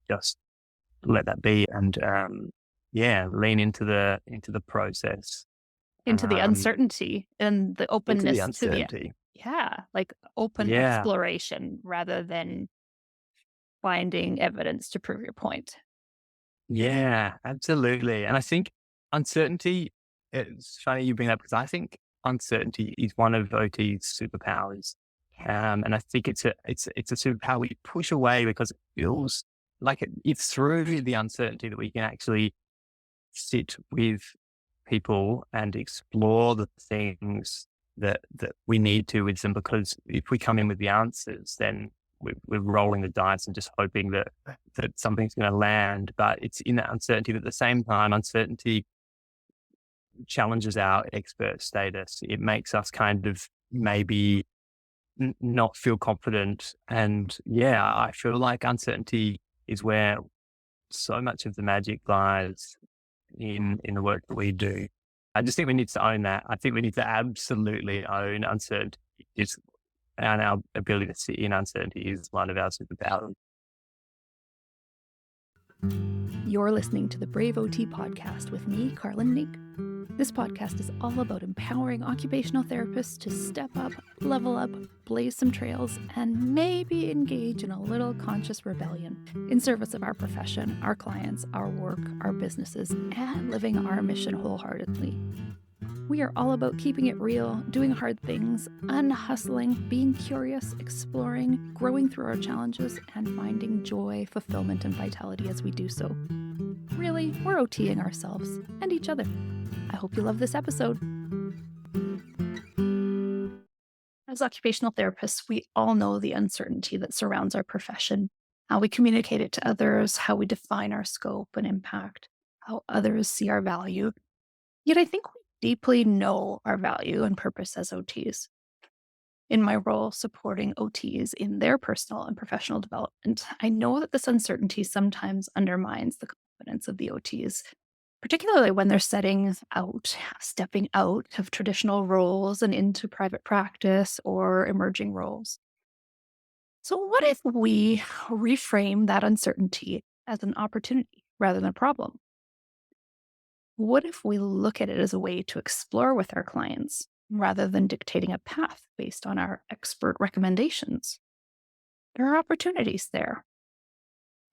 just let that be and lean into the process, Into the uncertainty and the into the openness to uncertainty. like open Yeah, exploration rather than finding evidence to prove your point. yeah, absolutely. And I think uncertainty. It's funny you bring that because I think uncertainty is one of OT's superpowers. And I think it's a superpower we push away because it feels like it's through the uncertainty that we can actually sit with people and explore the things that we need to with them. Because if we come in with the answers, then we're rolling the dice and just hoping that something's going to land. But it's in that uncertainty. But at the same time, uncertainty challenges our expert status. It makes us kind of maybe not feel confident. And yeah, I feel like uncertainty is where so much of the magic lies in the work that we do. I just think we need to own that. I think we need to absolutely own uncertainty. And our ability to sit in uncertainty is one of our superpowers. You're listening to the Brave OT podcast with me, Carlin Nink. This podcast is all about empowering occupational therapists to step up, level up, blaze some trails, and maybe engage in a little conscious rebellion in service of our profession, our clients, our work, our businesses, and living our mission wholeheartedly. We are all about keeping it real, doing hard things, unhustling, being curious, exploring, growing through our challenges, and finding joy, fulfillment, and vitality as we do so. Really, we're OTing ourselves and each other. I hope you love this episode. As occupational therapists, we all know the uncertainty that surrounds our profession, how we communicate it to others, how we define our scope and impact, how others see our value. Yet I think we deeply know our value and purpose as OTs. In my role supporting OTs in their personal and professional development, I know that this uncertainty sometimes undermines the confidence of the OTs, particularly when they're stepping out of traditional roles and into private practice or emerging roles. So what if we reframe that uncertainty as an opportunity rather than a problem? What if we look at it as a way to explore with our clients rather than dictating a path based on our expert recommendations? There are opportunities there.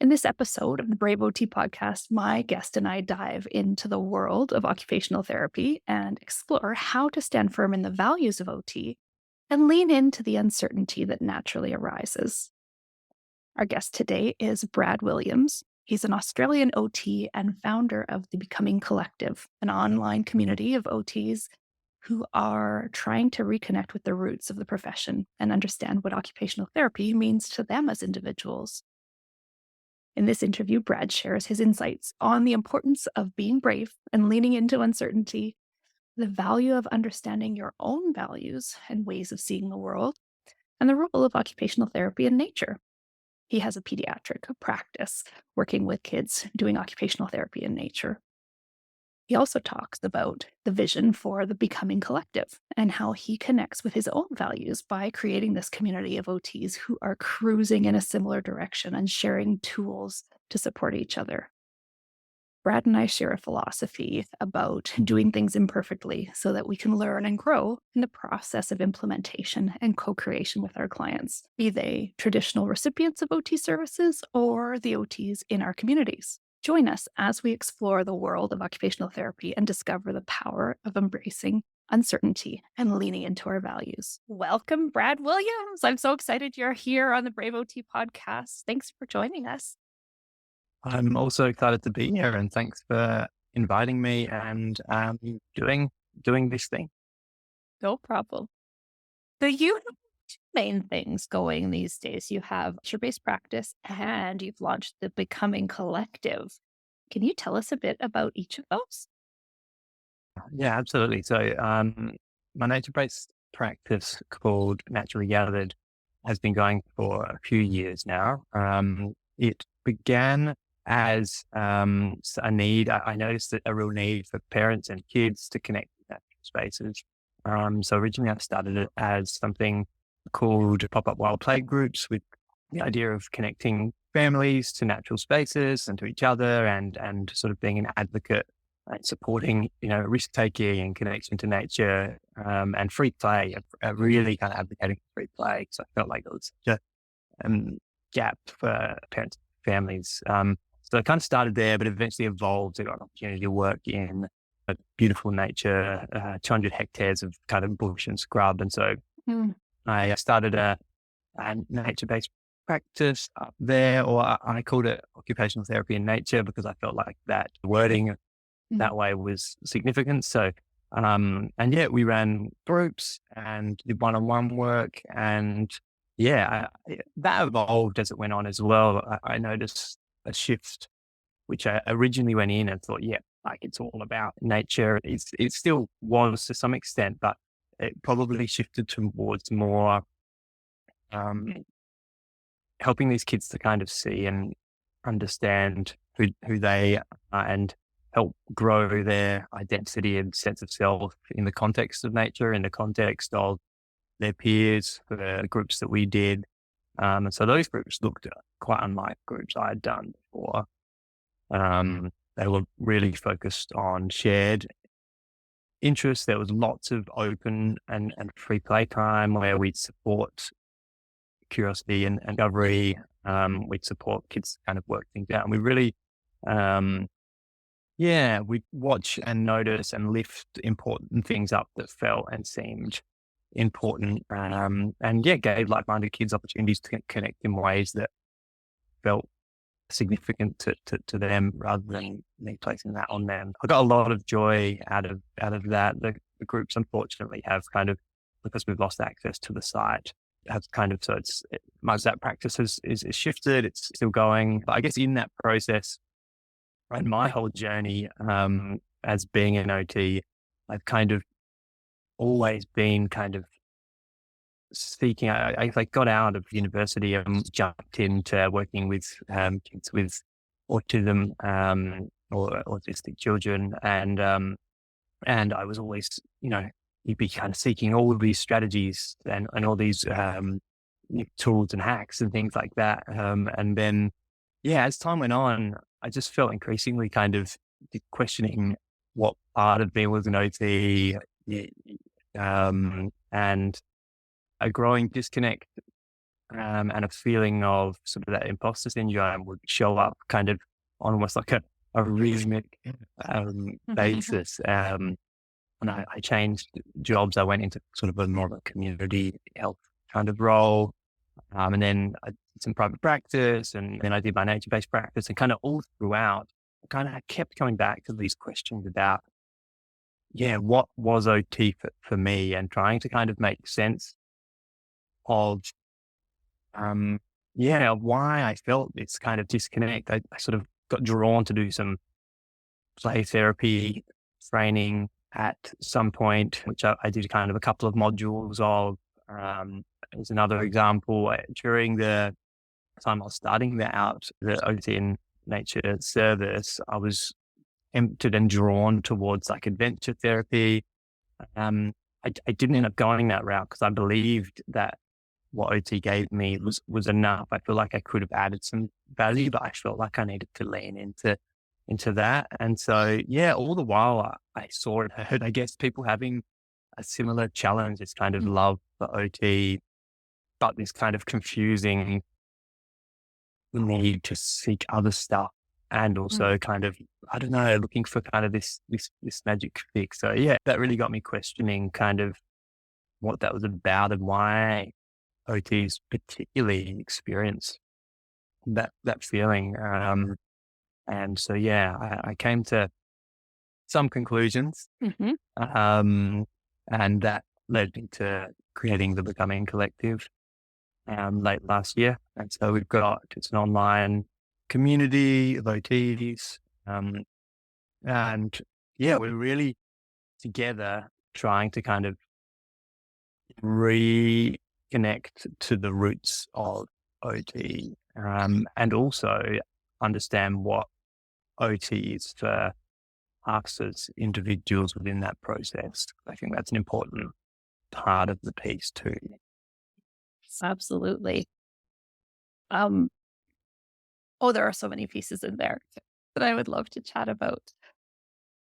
In this episode of the Brave OT podcast, my guest and I dive into the world of occupational therapy and explore how to stand firm in the values of OT and lean into the uncertainty that naturally arises. Our guest today is Brad Williams. He's an Australian OT and founder of the Becoming Collective, an online community of OTs who are trying to reconnect with the roots of the profession and understand what occupational therapy means to them as individuals. In this interview, Brad shares his insights on the importance of being brave and leaning into uncertainty, the value of understanding your own values and ways of seeing the world, and the role of occupational therapy in nature. He has a pediatric practice working with kids doing occupational therapy in nature. He also talks about the vision for the Becoming Collective and how he connects with his own values by creating this community of OTs who are cruising in a similar direction and sharing tools to support each other. Brad and I share a philosophy about doing things imperfectly so that we can learn and grow in the process of implementation and co-creation with our clients, be they traditional recipients of OT services or the OTs in our communities. Join us as we explore the world of occupational therapy and discover the power of embracing uncertainty and leaning into our values. Welcome, Brad Williams. I'm so excited you're here on the Brave OT podcast. Thanks for joining us. I'm also excited to be here, and thanks for inviting me and doing this thing. No problem. So you have two main things going these days. You have your base practice and you've launched the Becoming Collective. Can you tell us a bit about each of those? Yeah, absolutely. So my nature-based practice called Naturally Gathered has been going for a few years now. It began as a need. I noticed a real need for parents and kids to connect with natural spaces. So originally I started it as something called pop-up wild play groups with the idea of connecting families to natural spaces and to each other, and sort of being an advocate and supporting, risk taking and connection to nature, and free play, really kind of advocating for free play. So I felt like it was such a gap for parents and families. So it kind of started there, but eventually evolved. I got an opportunity to work in a beautiful nature, 200 hectares of kind of bush and scrub. And so Mm, I started a nature-based practice up there, or I called it occupational therapy in nature because I felt like that wording mm, that way was significant. So, and yeah, we ran groups and did one-on-one work, and yeah, that evolved as it went on as well. I noticed a shift, which I originally went in and thought, yeah, like it's all about nature. It still was to some extent, but it probably shifted towards more um, helping these kids to kind of see and understand who they are, and help grow their identity and sense of self in the context of nature, in the context of their peers, for the groups that we did. And so those groups looked quite unlike groups I had done before. They were really focused on shared interests. There was lots of open and free play time where we'd support curiosity and discovery. We'd support kids kind of work things out. And we really, um, yeah, we'd watch and notice and lift important things up that felt and seemed important. And yeah, gave like-minded kids opportunities to connect in ways that felt significant to them, rather than me placing that on them. I got a lot of joy out of that. The groups unfortunately have kind of, because we've lost access to the site, have kind of, so my that practice is shifted. It's still going, but I guess in that process and my whole journey, as being an OT, I've kind of always been kind of seeking. I got out of university and jumped into working with kids with autism, or autistic children, and I was always, you'd be kind of seeking all of these strategies and all these tools and hacks and things like that. And then, yeah, as time went on, I just felt increasingly kind of questioning what part of me was an OT, and a growing disconnect, and a feeling of sort of that imposter syndrome would show up kind of on almost like a rhythmic basis. And I changed jobs. I went into sort of a more of a community health kind of role. And then I did some private practice, and then I did my nature-based practice, and kind of all throughout, kind of kept coming back to these questions about, yeah, what was OT for me, and trying to kind of make sense of, um, yeah, why I felt this kind of disconnect. I sort of got drawn to do some play therapy training at some point, which I did kind of a couple of modules of. As another example, during the time I was starting the OT in nature service, I was tempted and drawn towards like adventure therapy. Um, I didn't end up going that route because I believed that what OT gave me was enough. I feel like I could have added some value, but I felt like I needed to lean into that. And so, yeah, all the while I saw and heard, I guess, people having a similar challenge, this kind of mm, love for OT, but this kind of confusing need to seek other stuff, and mm. also kind of, I don't know, looking for kind of this magic fix. So yeah, that really got me questioning kind of what that was about, and why OTs particularly experience that feeling. And so yeah, I came to some conclusions, Mhm. um, and that led me to creating the Becoming Collective, late last year. And so it's an online community of OTs, and yeah, we're really together trying to kind of reconnect to the roots of OT, and also understand what OT is for us as individuals within that process. I think that's an important part of the piece too. Absolutely. Um, Oh, there are so many pieces in there that I would love to chat about.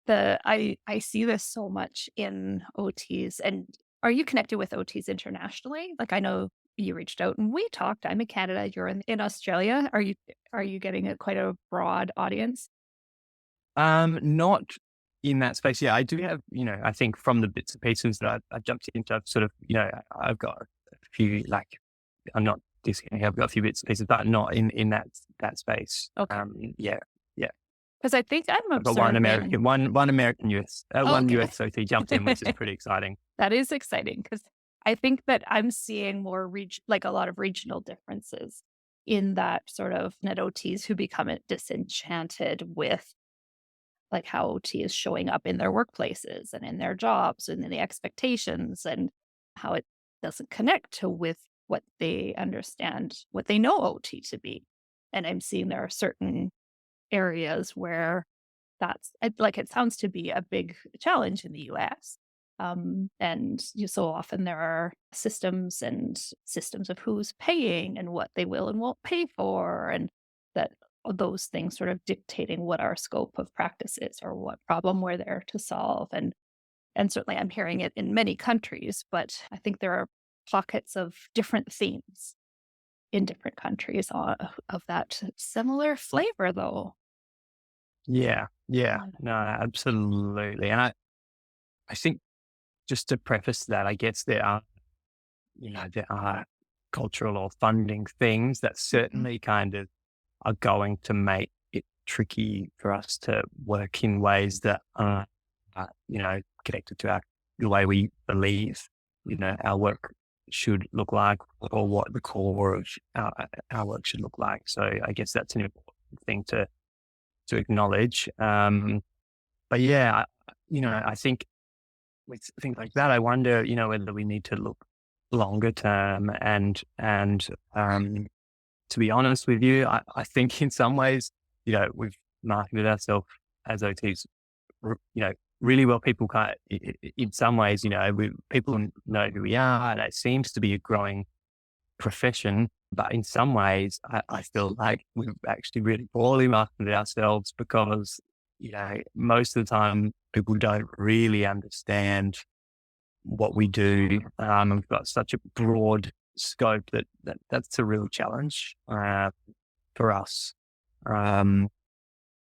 I see this so much in OTs. And are you connected with OTs internationally? Like, I know you reached out and we talked. I'm in Canada, you're in Australia. Are you getting a quite a broad audience? Not in that space. Yeah, I do have, I think from the bits and pieces that I've jumped into, I've sort of, I've got a few, like, I'm not discounting, I've got a few bits and pieces, but not in that space. Okay. Yeah, yeah. Because I think I'm I've got one observing. American, one American US, one Okay. US OT jumped in, which is pretty exciting. That is exciting because I think that I'm seeing more like a lot of regional differences in that sort of net OTs who become disenchanted with like how OT is showing up in their workplaces and in their jobs and in the expectations and how it doesn't connect to with what they understand, what they know OT to be. And I'm seeing there are certain areas where like it sounds to be a big challenge in the US. And so often there are systems of who's paying and what they will and won't pay for, and that those things sort of dictating what our scope of practice is or what problem we're there to solve. And certainly I'm hearing it in many countries, but I think there are pockets of different themes in different countries of that similar flavor, though. Yeah, yeah, Yeah. no, absolutely. And I think just to preface that, I guess there are cultural or funding things that Mhm. certainly kind of are going to make it tricky for us to work in ways that are, connected to the way we believe, our work should look like, or what the core of our work should look like. So I guess that's an important thing to acknowledge. But yeah, I think with things like that, I wonder, whether we need to look longer term and to be honest with you, I think in some ways, we've marketed ourselves as OTs, really well. People kind of, in some ways, people know who we are, and it seems to be a growing profession. But in some ways, I feel like we've actually really poorly marketed ourselves because, most of the time people don't really understand what we do. We've got such a broad scope that's a real challenge for us. Um,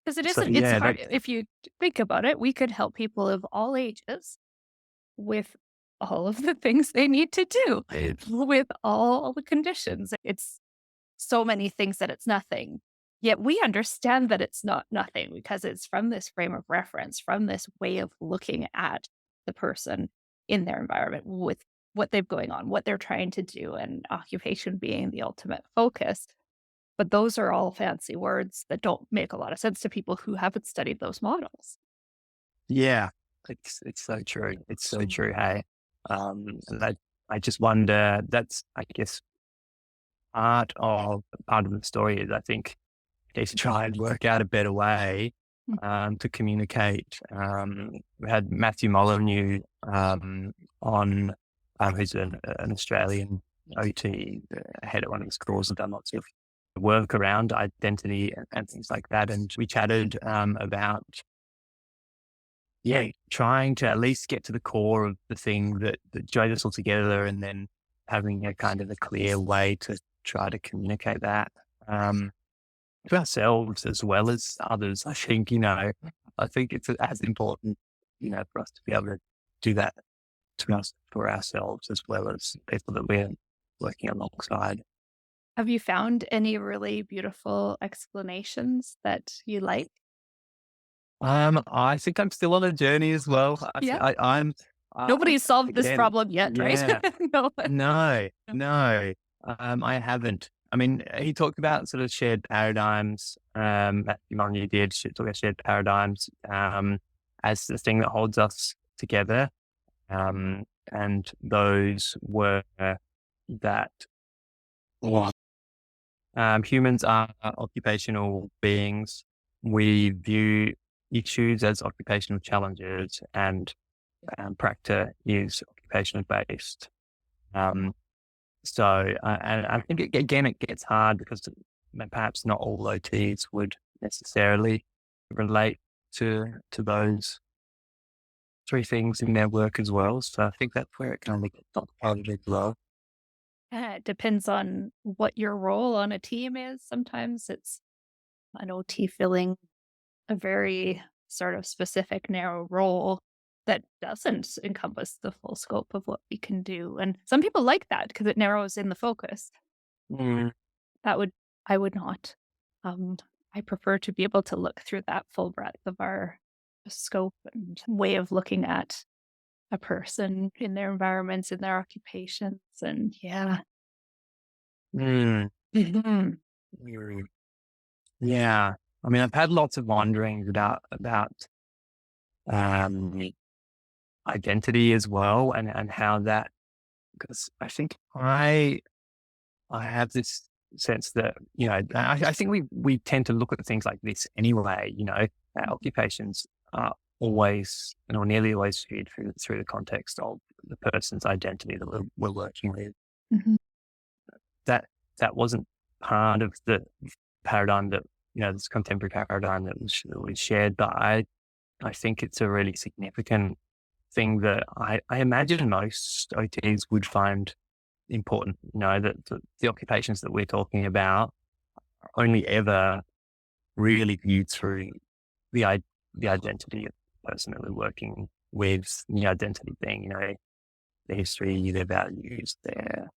'Cause it so isn't it's yeah, hard if you think about it, we could help people of all ages with all of the things they need to do, with all the conditions. It's so many things that it's nothing. Yet we understand that it's not nothing because it's from this frame of reference, from this way of looking at the person in their environment with what they've going on, what they're trying to do, and occupation being the ultimate focus. But those are all fancy words that don't make a lot of sense to people who haven't studied those models. yeah, it's so true. It's so true. Hey, and I just wonder. That's, I guess, part of the story is, I think, need to try and work out a better way Mm, to communicate. We had Matthew Molyneux on, who's an Australian OT, head at one of the schools, and done lots of work around identity and things like that. And we chatted about, yeah, trying to at least get to the core of the thing that joined us all together, and then having a kind of a clear way to try to communicate that. Um, to ourselves as well as others. I think it's as important, for us to be able to do that to us for ourselves as well as people that we're working alongside. have you found any really beautiful explanations that you like? I think I'm still on a journey as well. Yeah. I'm, Nobody's solved this again, problem yet, right? yeah, No. no, No. no, I haven't. I mean, he talked about sort of shared paradigms. Matthew Molyneux did talk about shared paradigms as the thing that holds us together. And those were that humans are occupational beings. We view issues as occupational challenges, and practice is occupational based. Um, and I think again, it gets hard because perhaps not all OTs would necessarily relate to those three things in their work as well. So I think that's where it kind of gets complicated as well. It depends on what your role on a team is. Sometimes it's an OT filling a very sort of specific narrow role that doesn't encompass the full scope of what we can do. And some people like that because it narrows in the focus. Mm, That would I would not. Um, I prefer to be able to look through that full breadth of our scope and way of looking at a person in their environments, in their occupations, and yeah. mm, Mhm. mm. Yeah. I mean, I've had lots of wanderings about um, identity as well, and how that, because I think I have this sense that, I think we tend to look at things like this anyway. Our occupations are always, or nearly always, viewed through the context of the person's identity that we're working with. Mhm. That that wasn't part of the paradigm that, this contemporary paradigm that was shared, but I think it's a really significant thing that I imagine most OTs would find important. That the occupations that we're talking about are only ever really viewed through the i- the identity of the person that we're working with. The identity being, their history, their values, their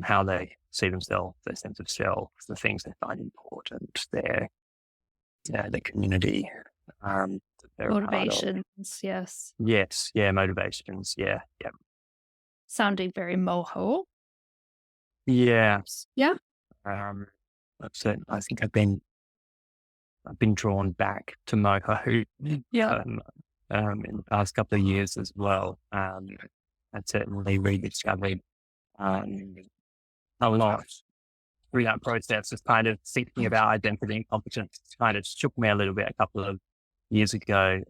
how they see themselves, their sense of self, the things they find important, their community that they're a part of. Motivations, yes. Yes, yeah, motivations, yeah, yeah, Sounding very moho. yeah. Yeah. Um, I think I've been drawn back to Moho Yeah. um, in the past couple of years as well. I've certainly rediscovered um, a lot through that process. Just kind of thinking about identity and competence kind of shook me a little bit a couple of years ago,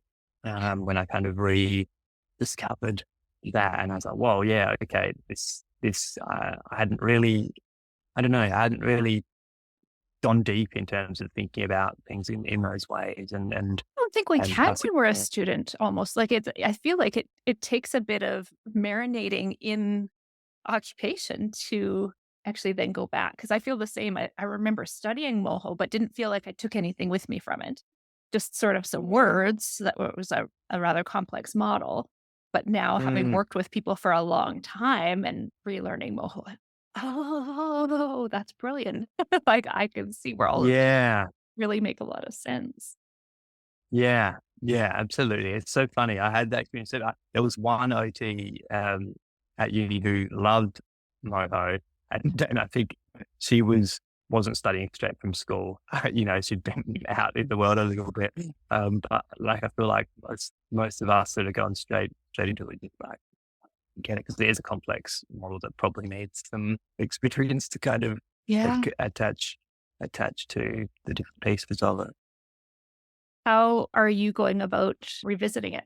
when I kind of rediscovered that, and I was like, "Whoa, yeah, okay, this I hadn't really, I don't know, I hadn't really gone deep in terms of thinking about things in those ways, I don't think we and can passing." when we're a student almost. Like I feel like it takes a bit of marinating in occupation to actually then go back. Because I feel the same. I remember studying Moho, but didn't feel like I took anything with me from it. Just sort of some words that was a rather complex model. But now having Mm, worked with people for a long time and relearning Moho, oh, that's brilliant. Like I can see where all of it yeah, really make a lot of sense. yeah, yeah, absolutely. It's so funny. I had that experience. There was one OT at uni who loved Moho, and I think she wasn't studying straight from school. She'd been out in the world a little bit. But like I feel like most of us that are going straight into it, just like get it, because it is a complex model that probably needs some experience to kind of Yeah. attach to the different pieces of it. How are you going about revisiting it?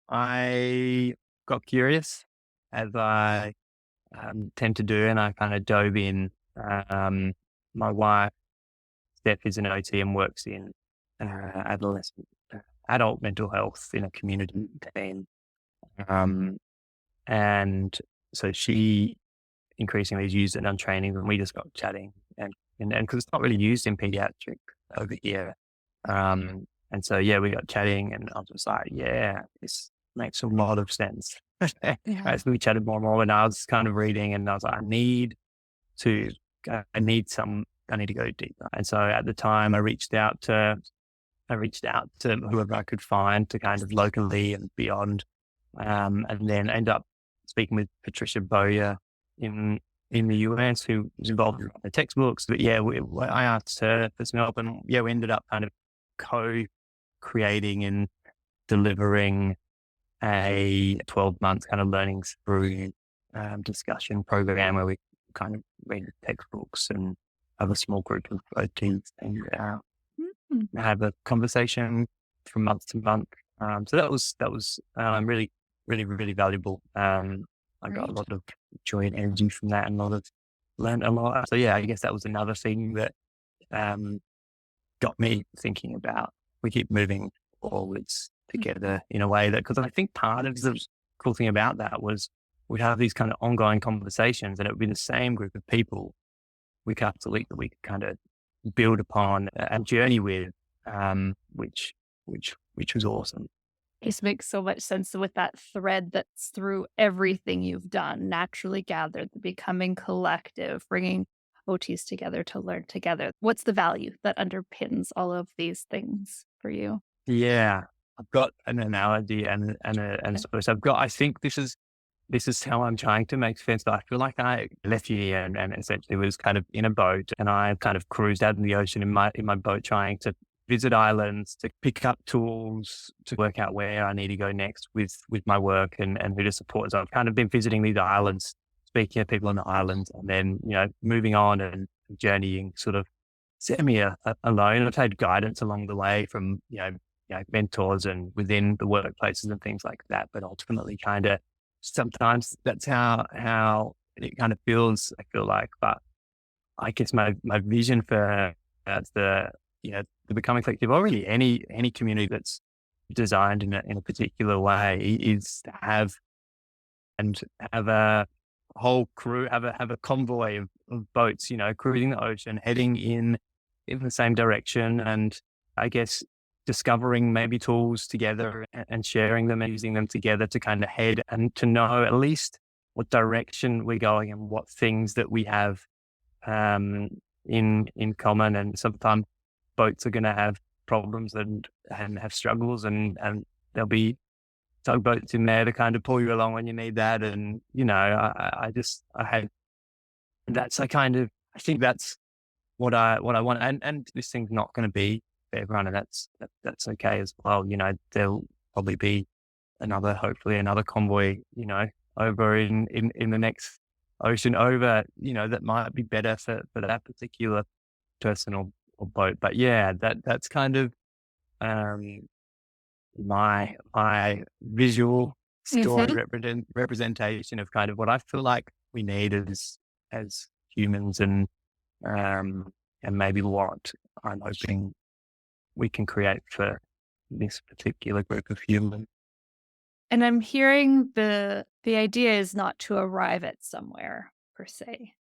I got curious, as I tend to do, and I kind of dove in. Um, my wife, Steph, is an OT and works in adolescent, adult mental health in a community team. Um, and so she increasingly is used it on training, and we just got chatting, and because it's not really used in pediatric over here. And so, yeah, we got chatting, and I was just like, yeah, this makes a lot of sense. Yeah. As we chatted more and more, and I was kind of reading, and I was like, to, I need I need to go deeper. And so at the time I reached out to whoever I could find to kind of locally and beyond, and then end up speaking with Patricia Boyer in in the US, who was involved in the textbooks. But yeah, I asked her for some help, and yeah, we ended up kind of co-creating and delivering a 12-month kind of learning through discussion program where we kind of read the textbooks and have a small group of teams and Mm, have a conversation from month to month. So that was really, really, really valuable. I got a great. lot of joy and energy from that, and a lot of learned a lot. So yeah, I guess that was another thing that um, got me thinking about. We keep moving forwards together in a way that, because I think part of the cool thing about that was we'd have these kind of ongoing conversations, and it would be the same group of people week after week that we could kind of build upon and journey with, which which was awesome. This makes so much sense with that thread that's through everything you've done, naturally gathered, the becoming collective, bringing OTs together to learn together. What's the value that underpins all of these things for you? Yeah, I've got an analogy and Okay. so I've got. I think this is how I'm trying to make sense. But I feel like I left here and essentially was kind of in a boat, and I kind of cruised out in the ocean in my boat, trying to visit islands, to pick up tools, to work out where I need to go next with my work and who to support. So I've kind of been visiting these islands, speaking to people on the islands, and then moving on and journeying sort of semi alone. I've had guidance along the way from mentors and within the workplaces and things like that. But ultimately, kind of sometimes that's how it kind of feels. I feel like, but I guess my vision for the the becoming collective, or really any community that's designed in a particular way, is to and have a whole crew, have a convoy of boats, cruising the ocean, heading in the same direction, and I guess discovering maybe tools together and sharing them and using them together to kind of head and to know at least what direction we're going and what things that we have um, in common. And sometimes boats are going to have problems and have struggles, and there'll be tugboats in there to kind of pull you along when you need that. And I had that's I kind of I think that's what I want. And this thing's not going to be for everyone, and that's okay as well. There'll probably be hopefully another convoy, over in the next ocean over, that might be better for that particular person or boat. But yeah, that's kind of um my visual story Mhm. representation of kind of what I feel like we need as humans, um, and maybe what I'm hoping we can create for this particular group of humans. And I'm hearing the idea is not to arrive at somewhere per se,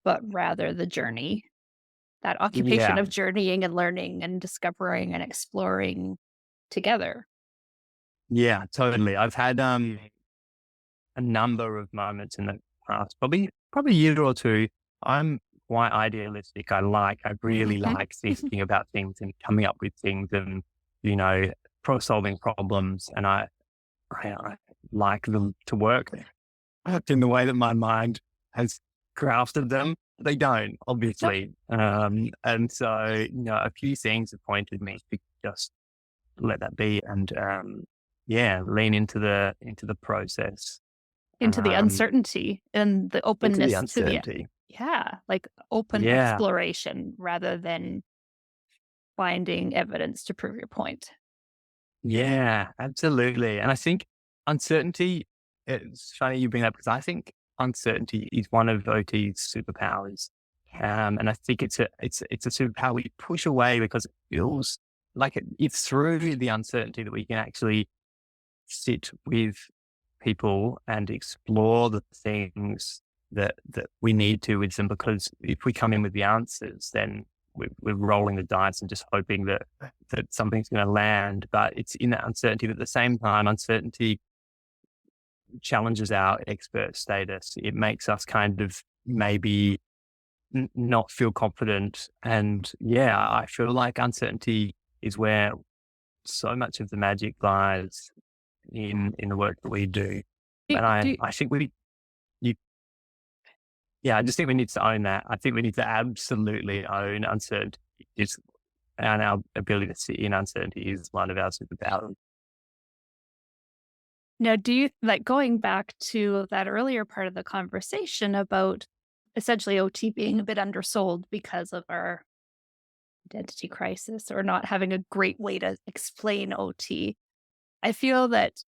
but rather the journey, that occupation Yeah, of journeying and learning and discovering and exploring together. yeah, totally. I've had a number of moments in the past, probably a year or two. I'm quite idealistic. I really Mhm. like thinking about things and coming up with things and you know solving problems, and I like them to work in the way that my mind has crafted them. They don't, Yep. obviously. And so, a few things have pointed me to just let that be and, yeah, lean into the process, Into the um, uncertainty and the into the openness to the uncertainty. yeah, like open Yeah. exploration rather than finding evidence to prove your point. Yeah, absolutely. And I think uncertainty, it's funny you bring that because I think uncertainty is one of OT's superpowers. And I think it's a superpower we push away because it feels like it's through the uncertainty that we can actually sit with people and explore the things that we need to with them. Because if we come in with the answers, then we're rolling the dice and just hoping that something's going to land. But it's in that uncertainty. But at the same time, uncertainty challenges our expert status. It makes us kind of maybe not feel confident. And yeah, I feel like uncertainty is where so much of the magic lies in the work that we do. Do And do I think you, yeah, I just think we need to own that. I think we need to absolutely own uncertainty. It's, and our ability to sit in uncertainty is one of our superpowers. Now, do you like going back to that earlier part of the conversation about essentially OT being a bit undersold because of our identity crisis or not having a great way to explain OT? I feel that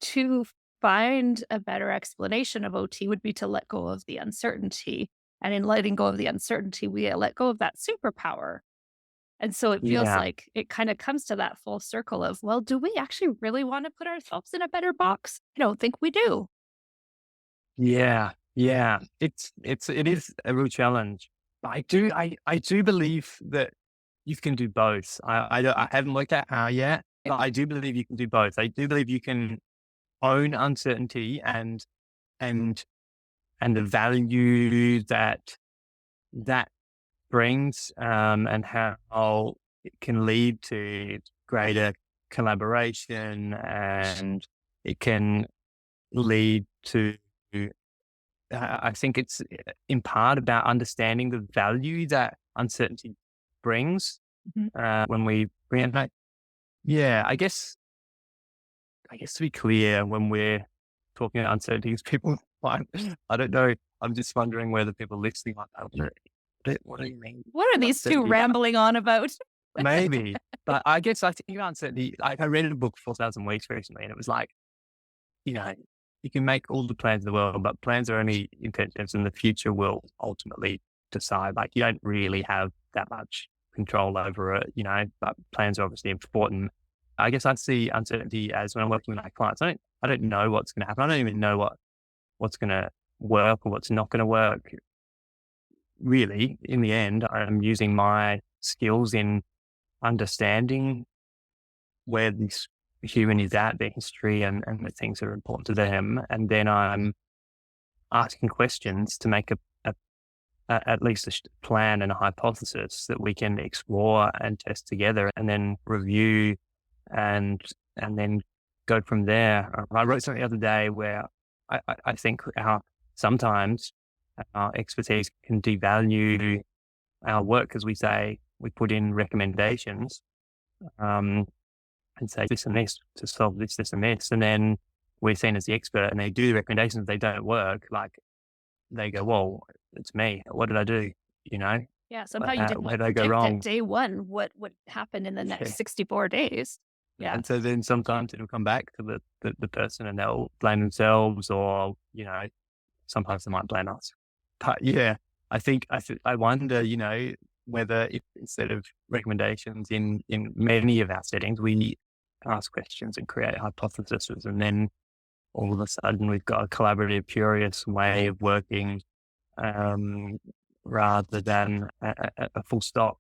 to find a better explanation of OT would be to let go of the uncertainty. And in letting go of the uncertainty, we let go of that superpower. And so it feels Yeah. like it kind of comes to that full circle of, well, do we actually really want to put ourselves in a better box? I don't think we do. Yeah. Yeah. It is a real challenge. But I do believe that you can do both. I haven't looked at how yet, but I do believe you can do both. I do believe you can own uncertainty and and the value that brings, and how it can lead to greater collaboration, and it can lead to, I think it's in part about understanding the value that uncertainty brings, Mhm. when we bring it back. Yeah, I guess to be clear, when we're talking about uncertainties, people like, I don't know. I'm just wondering whether people listening like, what do you mean What are these two uncertainty? rambling on about? Maybe, but I guess I think about uncertainty. Like I read a book, 4,000 Weeks recently, and it was like, you know, you can make all the plans in the world, but plans are only intentions, and the future will ultimately decide. Like you don't really have that much control over it, but plans are obviously important. I guess I see uncertainty as when I'm working with my clients. I don't know what's going to happen. I don't even know what's going to work or what's not going to work. Really, in the end, I'm using my skills in understanding where this human is at, their history, and the things that are important to them. And then I'm asking questions to make at least plan and a hypothesis that we can explore and test together and then review and then go from there. I wrote something the other day where I think sometimes our expertise can devalue our work because we say we put in recommendations, um, and say this and this to solve this, this and this. And then we're seen as the expert and they do the recommendations, they don't work. Like they go, well, it's me. What did I do? You know, Yeah, somehow you did where not did I go predict at wrong? day one what would happen in the next 64 days. Yeah. And so then sometimes it'll come back to the person and they'll blame themselves or, sometimes they might blame us. But yeah, I wonder, whether if instead of recommendations in many of our settings, we ask questions and create hypotheses, and then all of a sudden we've got a collaborative, curious way of working, um, rather than a full stop.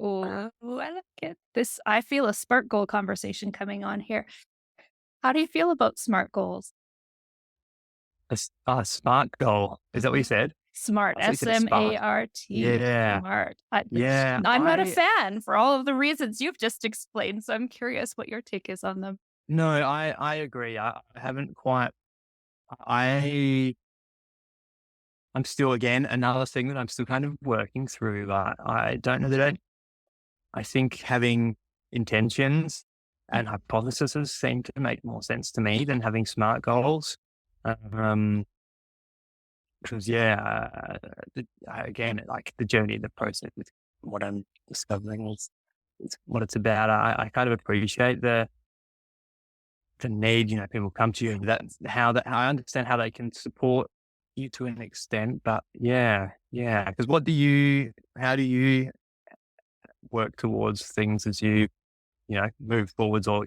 Oh, I like it. I feel a SMART goal conversation coming on here. How do you feel about SMART goals? A smart goal. Is that what you said? SMART, I thought you said a spark. SMART, Yeah. smart. Yeah. I'm not a fan for all of the reasons you've just explained, so I'm curious what your take is on them. No, I agree. I haven't quite, I, I'm still, again, another thing that I'm still kind of working through. I don't know that I think having intentions and hypotheses seem to make more sense to me than having smart goals. Um, because again, like the journey, the process is what I'm discovering is what it's about. I kind of appreciate the need, people come to you. That's how I understand how they can support you to an extent, but yeah. Because how do you work towards things as you move forwards, or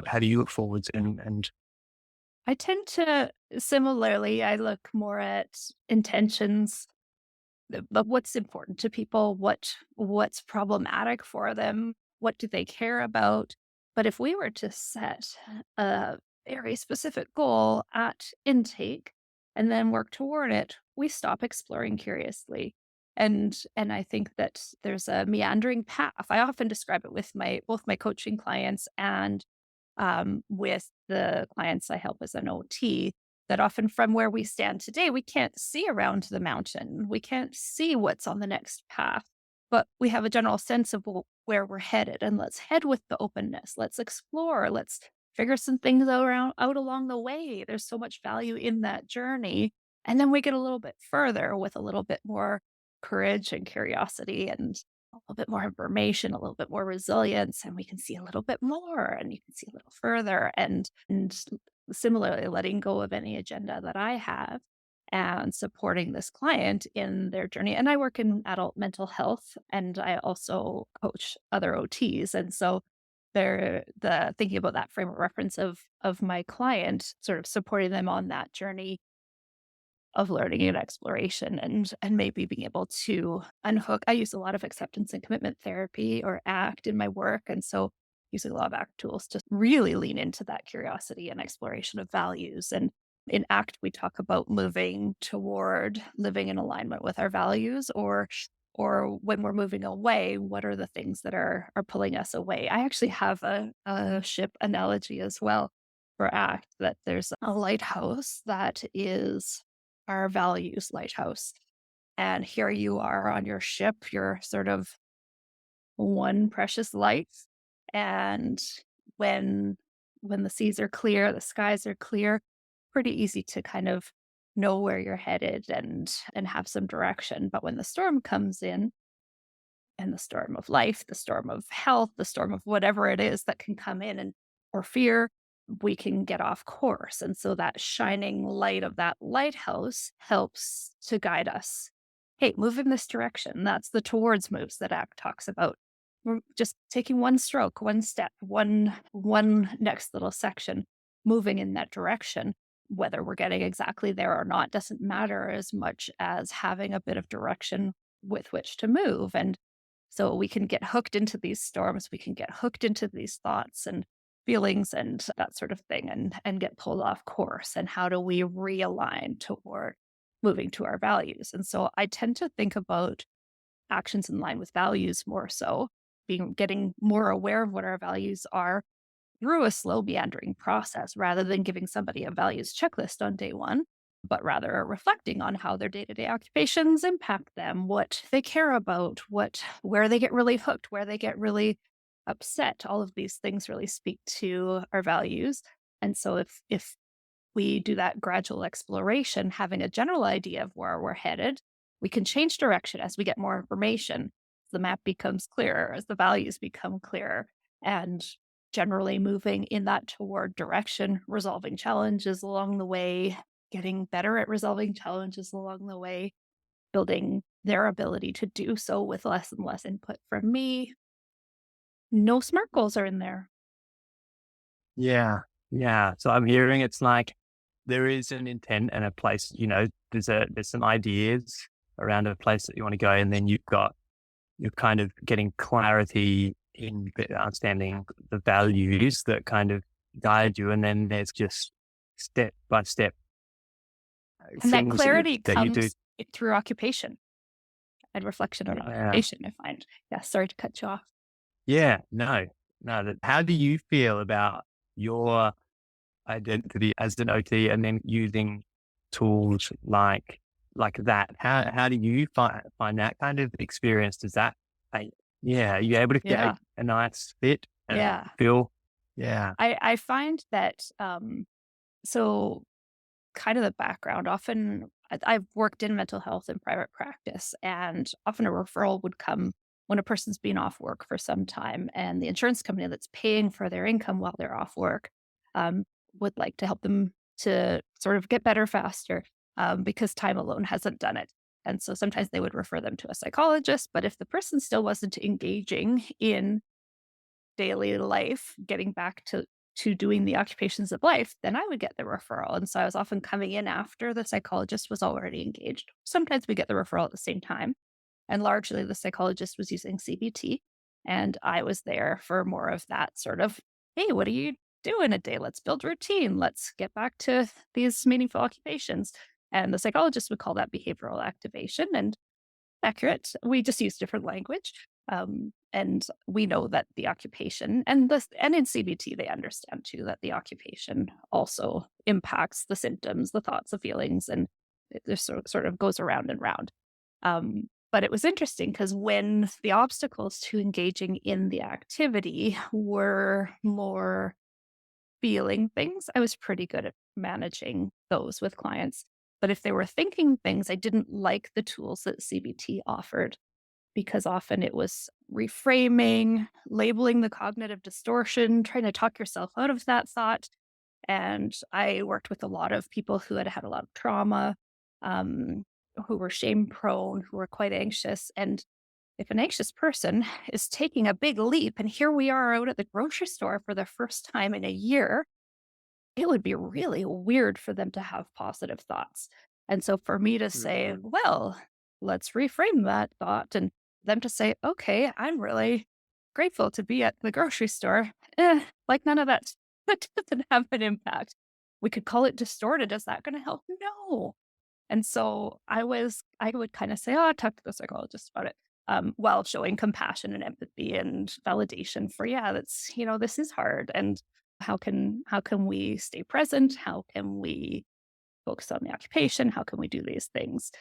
how do you look forwards and I tend to similarly, I look more at intentions, but what's important to people, what's problematic for them, what do they care about? But if we were to set a very specific goal at intake and then work toward it, we stop exploring curiously. And I think that there's a meandering path. I often describe it with my both my coaching clients and with the clients I help as an OT, that often from where we stand today, we can't see around the mountain. We can't see what's on the next path, but we have a general sense of where we're headed. And let's head with the openness. Let's explore. Let's figure some things out along the way. There's so much value in that journey. And then we get a little bit further with a little bit more courage and curiosity and a little bit more information, a little bit more resilience, and we can see a little bit more and you can see a little further and similarly letting go of any agenda that I have and supporting this client in their journey. And I work in adult mental health, and I also coach other OTs. And so the thinking about that frame of reference of my client, sort of supporting them on that journey of learning and exploration, and maybe being able to unhook. I use a lot of acceptance and commitment therapy, or ACT, in my work. And so using a lot of ACT tools to really lean into that curiosity and exploration of values. And in ACT, we talk about moving toward living in alignment with our values, or when we're moving away, what are the things that are pulling us away? I actually have a ship analogy as well for ACT, that there's a lighthouse that is our values lighthouse. And here you are on your ship, you're sort of one precious light. And when the seas are clear, the skies are clear, pretty easy to kind of know where you're headed and have some direction. But when the storm comes in, and the storm of life, the storm of health, the storm of whatever it is that can come in, and or fear, we can get off course. And so that shining light of that lighthouse helps to guide us. Hey, move in this direction. That's the towards moves that ACT talks about. We're just taking one stroke, one step, one next little section, moving in that direction. Whether we're getting exactly there or not doesn't matter as much as having a bit of direction with which to move. And so we can get hooked into these storms, we can get hooked into these thoughts and feelings and that sort of thing, and get pulled off course. And how do we realign toward moving to our values? And so I tend to think about actions in line with values more so, being getting more aware of what our values are through a slow meandering process, rather than giving somebody a values checklist on day one, but rather reflecting on how their day-to-day occupations impact them, what they care about, where they get really hooked, where they get really upset. All of these things really speak to our values. And so if we do that gradual exploration, having a general idea of where we're headed, we can change direction as we get more information. The map becomes clearer as the values become clearer, and generally moving in that toward direction, resolving challenges along the way, getting better at resolving challenges along the way, building their ability to do so with less and less input from me. No SMART goals are in there. Yeah. Yeah. So I'm hearing it's like there is an intent and a place, there's some ideas around a place that you want to go. And then you're kind of getting clarity in understanding the values that kind of guide you. And then there's just step by step And that things clarity that you do. comes through occupation and reflection on Yeah. occupation, I find. Yeah, sorry to cut you off. Yeah. No, no. How do you feel about your identity as an OT and then using tools like that? How do you find that kind of experience? Does that, like, yeah, are you able to get Yeah, a nice fit and yeah. feel? Yeah. I find that, so kind of the background, often I've worked in mental health in private practice, and often a referral would come when a person's been off work for some time, and the insurance company that's paying for their income while they're off work, um, would like to help them to sort of get better faster, because time alone hasn't done it. And so sometimes they would refer them to a psychologist, but if the person still wasn't engaging in daily life, getting back to doing the occupations of life, then I would get the referral. And so I was often coming in after the psychologist was already engaged. Sometimes we get the referral at the same time. And largely the psychologist was using CBT. And I was there for more of that sort of, hey, what do you do in a day? Let's build routine. Let's get back to these meaningful occupations. And the psychologist would call that behavioral activation. And accurate. We just use different language. And we know that the occupation and in CBT, they understand too that the occupation also impacts the symptoms, the thoughts, the feelings, and it just sort of goes around and round. But it was interesting because when the obstacles to engaging in the activity were more feeling things, I was pretty good at managing those with clients. But if they were thinking things, I didn't like the tools that CBT offered, because often it was reframing, labeling the cognitive distortion, trying to talk yourself out of that thought. And I worked with a lot of people who had had a lot of trauma. um, who were shame prone, who were quite anxious. And if an anxious person is taking a big leap, and here we are out at the grocery store for the first time in a year, it would be really weird for them to have positive thoughts. And so for me to say, Mhm. well, let's reframe that thought, and them to say, okay, I'm really grateful to be at the grocery store. Like none of that, that doesn't have an impact. We could call it distorted. Is that going to help? No. And so I would kind of say, oh, talk to the psychologist about it, while showing compassion and empathy and validation for, yeah, that's, this is hard. And how can we stay present? How can we focus on the occupation? How can we do these things?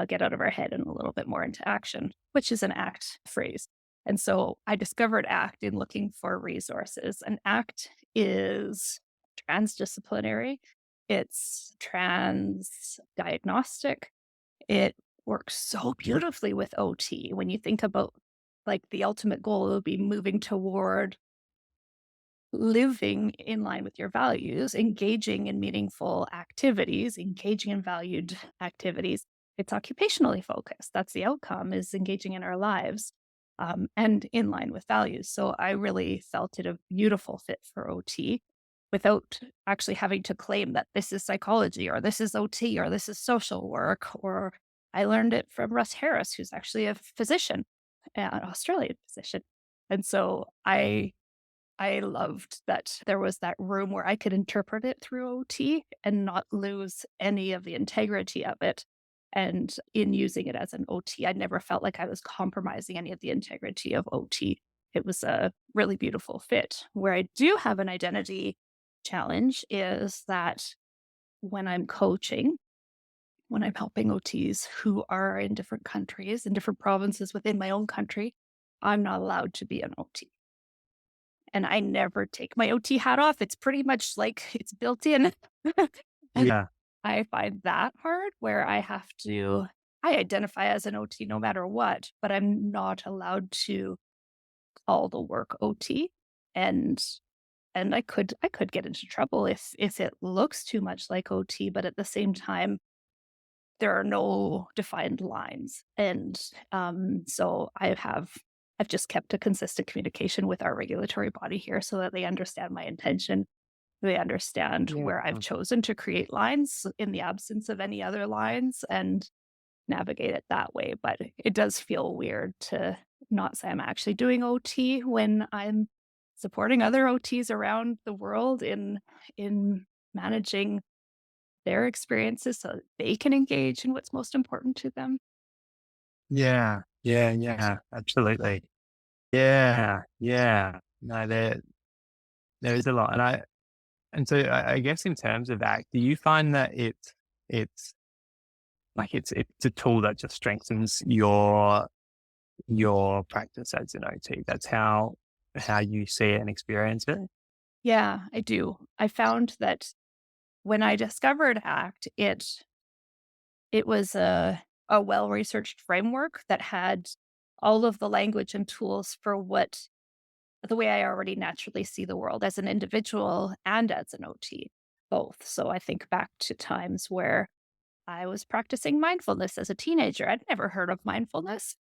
Get out of our head and a little bit more into action, which is an ACT phrase. And so I discovered ACT in looking for resources. And ACT is transdisciplinary, it's trans diagnostic. It works so beautifully with OT. When you think about like the ultimate goal, it would be moving toward living in line with your values, engaging in meaningful activities, engaging in valued activities. It's occupationally focused. That's the outcome, is engaging in our lives, and in line with values. So I really felt it a beautiful fit for OT without actually having to claim that this is psychology or this is OT or this is social work. Or I learned it from Russ Harris, who's actually a physician, an Australian physician. And so I loved that there was that room where I could interpret it through OT and not lose any of the integrity of it. And in using it as an OT, I never felt like I was compromising any of the integrity of OT. It was a really beautiful fit. Where I do have an identity challenge is that when I'm coaching, when I'm helping OTs who are in different countries, in different provinces within my own country, I'm not allowed to be an OT, and I never take my OT hat off. It's pretty much like it's built in. And Yeah. I find that hard where I identify as an OT no matter what, but I'm not allowed to call the work OT. And I could get into trouble if it looks too much like OT, but at the same time, there are no defined lines. And so I've just kept a consistent communication with our regulatory body here so that they understand my intention. They understand Yeah. where I've chosen to create lines in the absence of any other lines and navigate it that way. But it does feel weird to not say I'm actually doing OT when I'm supporting other OTs around the world in managing their experiences so that they can engage in what's most important to them. Yeah. Yeah. Yeah. Absolutely. Yeah. Yeah. No, there is a lot. And so I guess in terms of that, do you find that it's like it's a tool that just strengthens your practice as an OT? That's how you see it and experience it? Yeah, I do. I found that when I discovered ACT, it was a well-researched framework that had all of the language and tools for what the way I already naturally see the world as an individual and as an OT, both. So I think back to times where I was practicing mindfulness as a teenager. I'd never heard of mindfulness,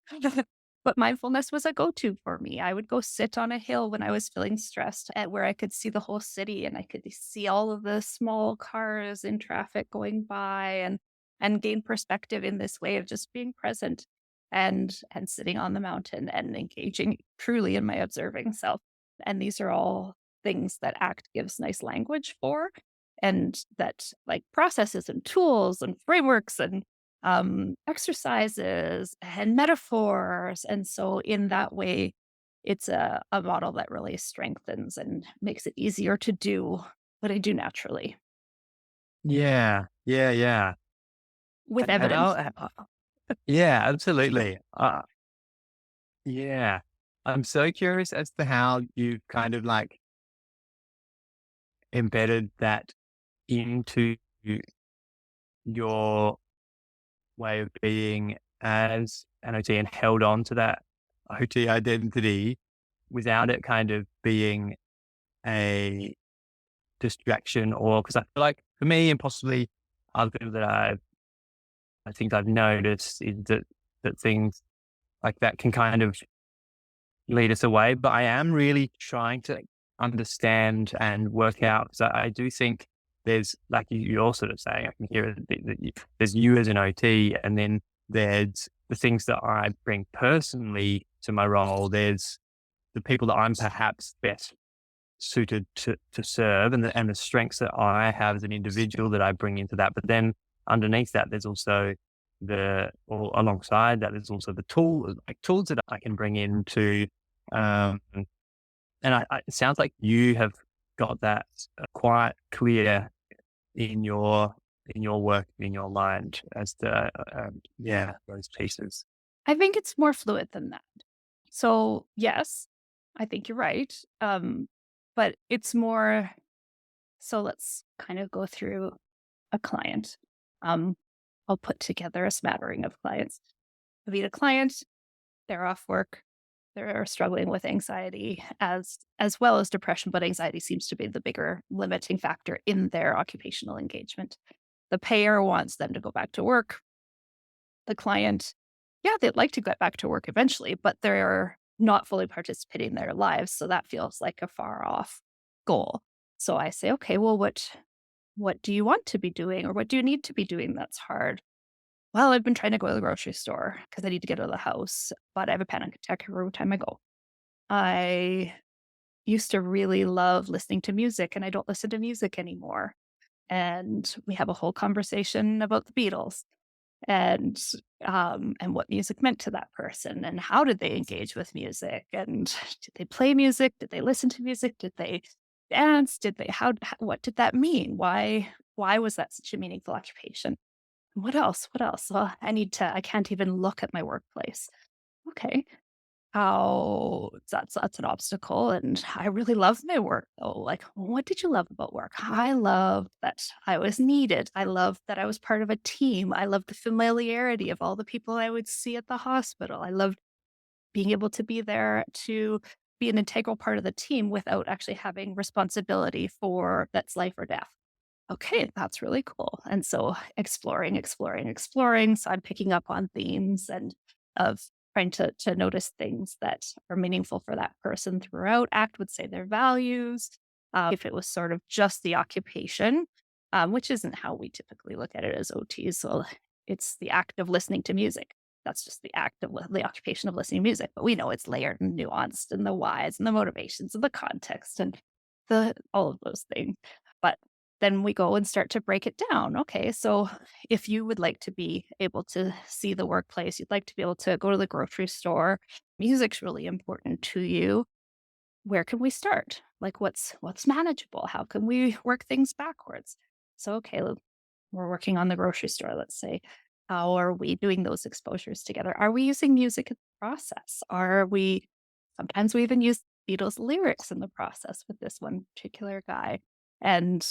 but mindfulness was a go to for me. I would go sit on a hill when I was feeling stressed at where I could see the whole city and I could see all of the small cars in traffic going by and gain perspective in this way of just being present and sitting on the mountain and engaging truly in my observing self. And these are all things that ACT gives nice language for, and that like processes and tools and frameworks and exercises and metaphors. And so in that way, it's a model that really strengthens and makes it easier to do what I do naturally Yeah. Yeah. Yeah. with And evidence. yeah, absolutely. Yeah. I'm so curious as to how you kind of like embedded that into your way of being as an OT and held on to that OT identity without it kind of being a distraction, or because I feel like for me and possibly other people that I've I think I've noticed is that things like that can kind of lead us away. But I am really trying to understand and work out because I do think there's like you're all sort of saying, I can hear it, there's you as an OT, and then there's the things that I bring personally to my role. There's the people that I'm perhaps best suited to serve, and the strengths that I have as an individual that I bring into that. But then underneath that, there's also or alongside that, there's also the tools that I can bring into. Um, and it sounds like you have got that quite clear in your work, in your mind as the yeah, those pieces. I think it's more fluid than that. So, yes, I think you're right. But it's more so let's kind of go through a client. Um, I'll put together a smattering of clients. I meet a client, they're off work, they're struggling with anxiety as well as depression, but anxiety seems to be the bigger limiting factor in their occupational engagement. The payer wants them to go back to work. The client, yeah, they'd like to get back to work eventually, but they're not fully participating in their lives. So that feels like a far off goal. So I say, okay, well, what do you want to be doing or what do you need to be doing that's hard? Well, I've been trying to go to the grocery store because I need to get out of the house, but I have a panic attack every time I go. I used to really love listening to music and I don't listen to music anymore. And we have a whole conversation about the Beatles and what music meant to that person and how did they engage with music and did they play music? Did they listen to music? Did they dance? Did they what did that mean? Why was that such a meaningful occupation? What else? What else? Well, I can't even look at my workplace. Okay. How that's an obstacle. And I really love my work though. Like, what did you love about work? I loved that I was needed. I loved that I was part of a team. I loved the familiarity of all the people I would see at the hospital. I loved being able to be there to be an integral part of the team without actually having responsibility for that's life or death. Okay, that's really cool. And so exploring, exploring, exploring. So I'm picking up on themes and of trying to notice things that are meaningful for that person throughout. ACT would say their values. If it was sort of just the occupation, which isn't how we typically look at it as OTs. So it's the act of listening to music. That's just the act of the occupation of listening to music. But we know it's layered and nuanced and the whys and the motivations and the context and the all of those things. But then we go and start to break it down. Okay, so if you would like to be able to see the workplace, you'd like to be able to go to the grocery store, music's really important to you. Where can we start? Like what's manageable? How can we work things backwards? So okay, we're working on the grocery store, let's say. How are we doing those exposures together? Are we using music in the process? Are we sometimes we even use Beatles lyrics in the process with this one particular guy. And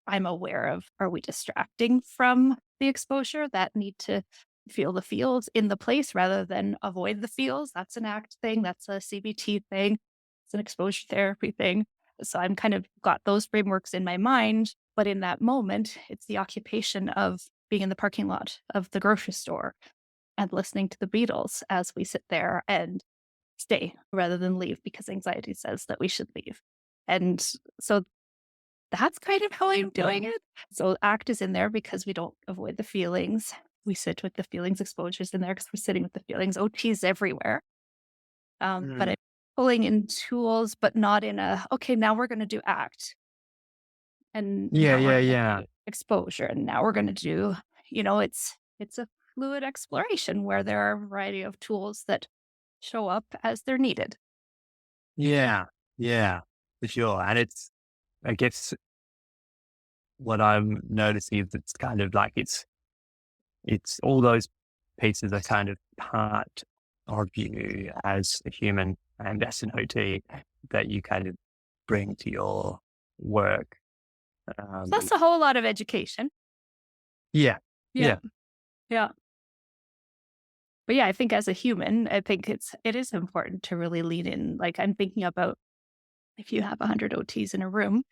I'm aware of are we distracting from the exposure that need to feel the feels in the place rather than avoid the feels? That's an ACT thing, that's a CBT thing, it's an exposure therapy thing. So I'm kind of got those frameworks in my mind, but in that moment, it's the occupation of being in the parking lot of the grocery store and listening to the Beatles as we sit there and stay rather than leave because anxiety says that we should leave. And so that's kind of how I'm doing it. So ACT is in there because we don't avoid the feelings. We sit with the feelings, exposures in there because we're sitting with the feelings. OT is everywhere. But Mm. I'm pulling in tools, but not in a, okay, now we're going to do ACT and Yeah, now we're yeah, going to yeah. do exposure and now we're going to do, it's a fluid exploration where there are a variety of tools that show up as they're needed. Yeah, yeah, for sure. And I guess what I'm noticing is it's kind of like it's all those pieces are kind of part of you as a human and as an OT that you kind of bring to your work. So Um, that's a whole lot of education. yeah, Yeah. yeah, Yeah. But yeah, I think as a human, I think it is important to really lean in. Like I'm thinking about if you have 100 OTs in a room,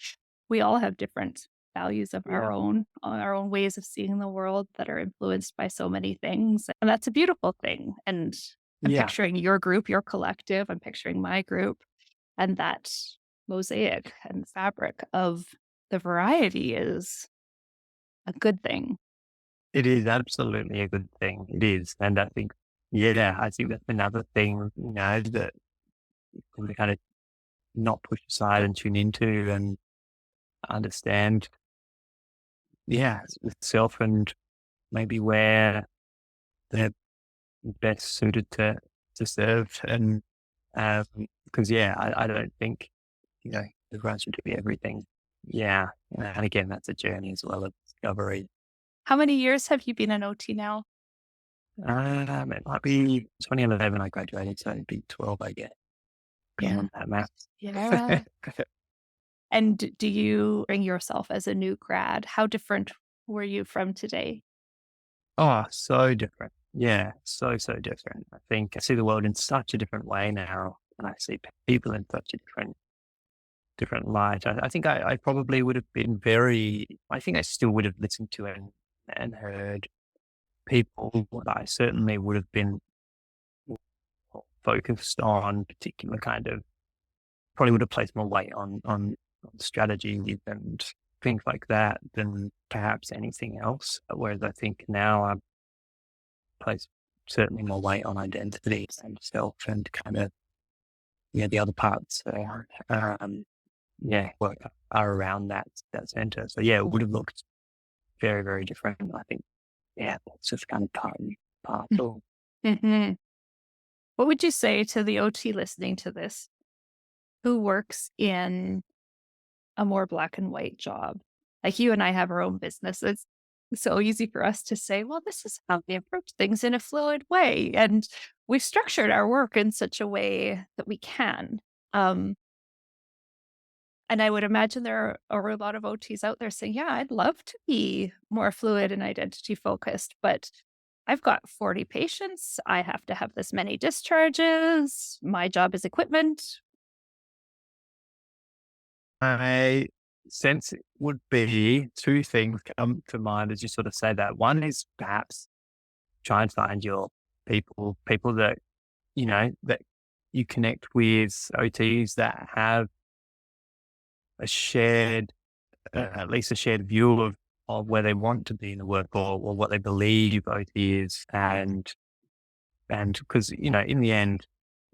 we all have different values of Yeah. our own ways of seeing the world that are influenced by so many things. And that's a beautiful thing. And I'm Yeah. picturing your group, your collective, I'm picturing my group, and that mosaic and fabric of the variety is a good thing. It is absolutely a good thing. It is. And I think, yeah, I think that's another thing, that we kind of not push aside and tune into and understand, yeah, itself and maybe where they're best suited to serve. And because, yeah, I don't think, everyone should do everything. Yeah. And again, that's a journey as well of discovery. How many years have you been an OT now? It might be 2011 I graduated, so it'd be 12, I guess. Going Yeah. on that math. Yeah. And do you bring yourself as a new grad? How different were you from today? Oh, so different. Yeah, so, so different. I think I see the world in such a different way now, and I see people in such a different light. I think I probably would have been I think I still would have listened to and heard people, but I certainly would have been focused on particular kind of, probably would have placed more weight on strategy and things like that than perhaps anything else. Whereas I think now I place certainly more weight on identity and self and kind of, the other parts, work are around that center. So yeah, it would have looked very, very different. I think, yeah, that's just kind of part and parcel. Mhm. What would you say to the OT listening to this who works in a more black and white job? Like you and I have our own business. It's so easy for us to say, well, this is how we approach things in a fluid way. And we've structured our work in such a way that we can. Um, and I would imagine are a lot of OTs out there saying, yeah, I'd love to be more fluid and identity focused, but I've got 40 patients. I have to have this many discharges. My job is equipment. My sense would be two things come to mind as you sort of say that. One is perhaps try and find your people that, that you connect with, OTs that have a shared, at least a shared view of where they want to be in the work, or what they believe OT is. And because, in the end,